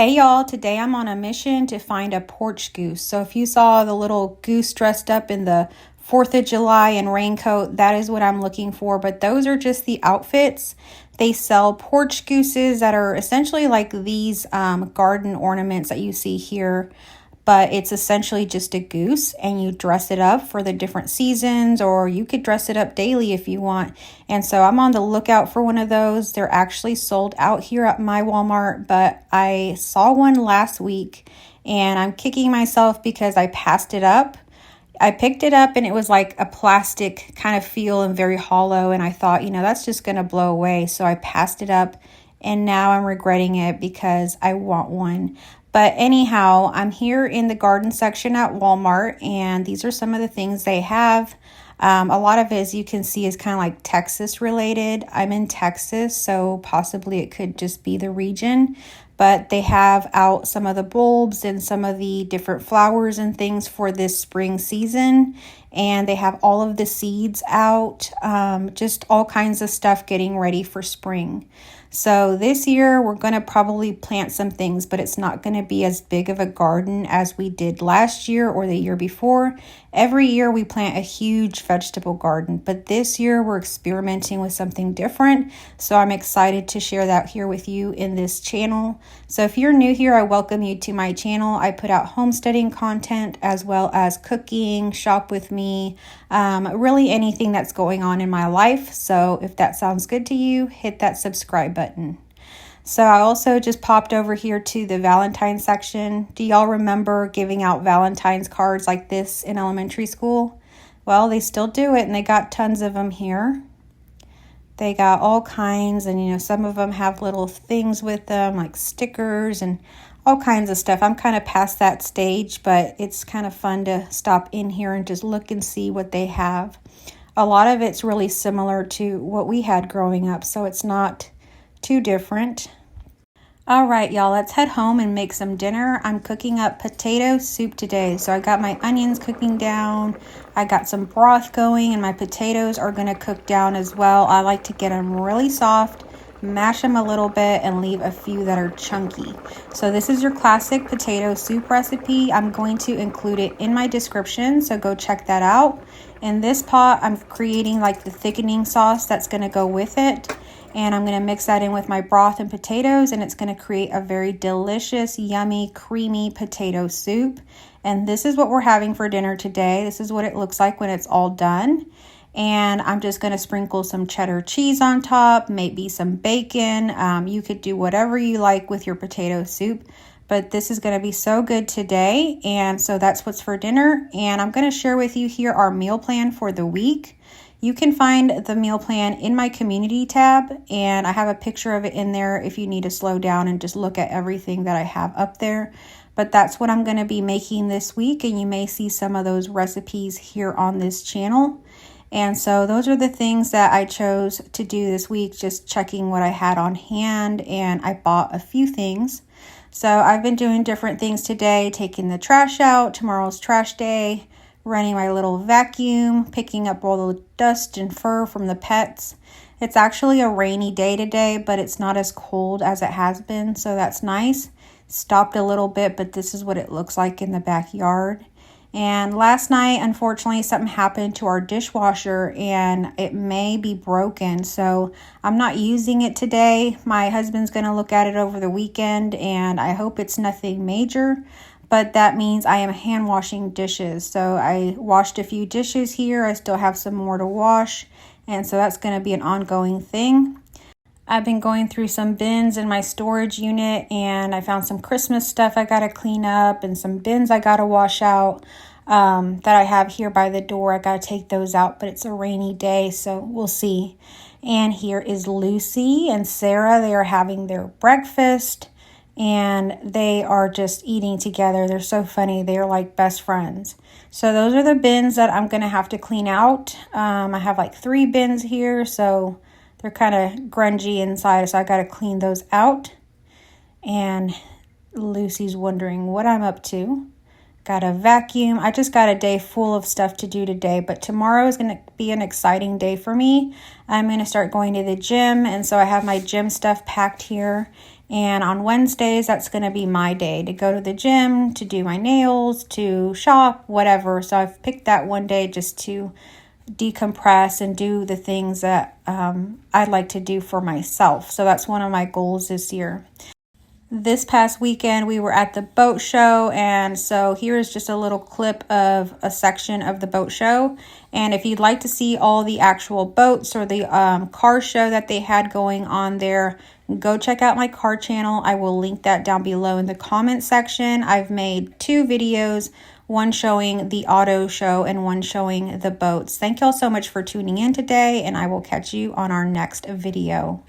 Hey y'all, today I'm on a mission to find a porch goose. So if you saw the little goose dressed up in the 4th of July and raincoat, that is what I'm looking for. But those are just the outfits. They sell porch gooses that are essentially like these garden ornaments that you see here. But it's essentially just a goose and you dress it up for the different seasons, or you could dress it up daily if you want. And so I'm on the lookout for one of those. They're actually sold out here at my Walmart, but I saw one last week and I'm kicking myself because I passed it up. I picked it up and it was like a plastic kind of feel and very hollow. And I thought, that's just going to blow away. So I passed it up and now I'm regretting it because I want one. But anyhow, I'm here in the garden section at Walmart, and these are some of the things they have. A lot of it, as you can see, is kind of like Texas related. I'm in Texas, so possibly it could just be the region. But they have out some of the bulbs and some of the different flowers and things for this spring season. And they have all of the seeds out, just all kinds of stuff getting ready for spring. So this year we're going to probably plant some things, but it's not going to be as big of a garden as we did last year or the year before. Every year we plant a huge vegetable garden, but this year we're experimenting with something different. So I'm excited to share that here with you in this channel. So if you're new here, I welcome you to my channel. I put out homesteading content as well as cooking, shop with me, really anything that's going on in my life. So if that sounds good to you, hit that subscribe button. So I also just popped over here to the Valentine section. Do y'all remember giving out Valentine's cards like this in elementary school? Well, they still do it, and they got tons of them here. They got all kinds, and some of them have little things with them like stickers and all kinds of stuff. I'm kind of past that stage, but it's kind of fun to stop in here and just look and see what they have. A lot of it's really similar to what we had growing up, so it's not too different. All right, y'all, let's head home and make some dinner. I'm cooking up potato soup today. So I got my onions cooking down. I got some broth going, and my potatoes are going to cook down as well. I like to get them really soft, mash them a little bit, and leave a few that are chunky. So this is your classic potato soup recipe. I'm going to include it in my description, so go check that out. In this pot, I'm creating like the thickening sauce that's going to go with it. And I'm going to mix that in with my broth and potatoes, and it's going to create a very delicious, yummy, creamy potato soup. And this is what we're having for dinner today. This is what it looks like when it's all done. And I'm just going to sprinkle some cheddar cheese on top, maybe some bacon. You could do whatever you like with your potato soup, but this is going to be so good today. And so that's what's for dinner. And I'm going to share with you here our meal plan for the week. You can find the meal plan in my community tab, and I have a picture of it in there if you need to slow down and just look at everything that I have up there. But that's what I'm going to be making this week, and you may see some of those recipes here on this channel. And so those are the things that I chose to do this week, just checking what I had on hand, and I bought a few things. So I've been doing different things today, taking the trash out, tomorrow's trash day, running my little vacuum, picking up all the dust and fur from the pets. It's actually a rainy day today, but it's not as cold as it has been, so that's nice. Stopped a little bit, but this is what it looks like in the backyard. And last night, unfortunately, something happened to our dishwasher and it may be broken, so I'm not using it today. My husband's going to look at it over the weekend, and I hope it's nothing major. But that means I am hand washing dishes. So I washed a few dishes here. I still have some more to wash. And so that's going to be an ongoing thing. I've been going through some bins in my storage unit, and I found some Christmas stuff I got to clean up and some bins I got to wash out that I have here by the door. I got to take those out, but it's a rainy day, so we'll see. And here is Lucy and Sarah. They are having their breakfast. And they are just eating together. They're so funny. They're like best friends. So those are the bins that I'm going to have to clean out. I have like 3 bins here, so they're kind of grungy inside, so I got to clean those out. And Lucy's wondering what I'm up to. Got a vacuum. I just got a day full of stuff to do today, but tomorrow is going to be an exciting day for me. I'm going to start going to the gym, and so I have my gym stuff packed here. And on Wednesdays, that's going to be my day to go to the gym, to do my nails, to shop, whatever. So I've picked that one day just to decompress and do the things that I'd like to do for myself. So that's one of my goals this year. This past weekend, we were at the boat show, and so here is just a little clip of a section of the boat show. And if you'd like to see all the actual boats or the car show that they had going on there, go check out my car channel. I will link that down below in the comment section. I've made 2 videos, one showing the auto show and one showing the boats. Thank y'all so much for tuning in today, and I will catch you on our next video.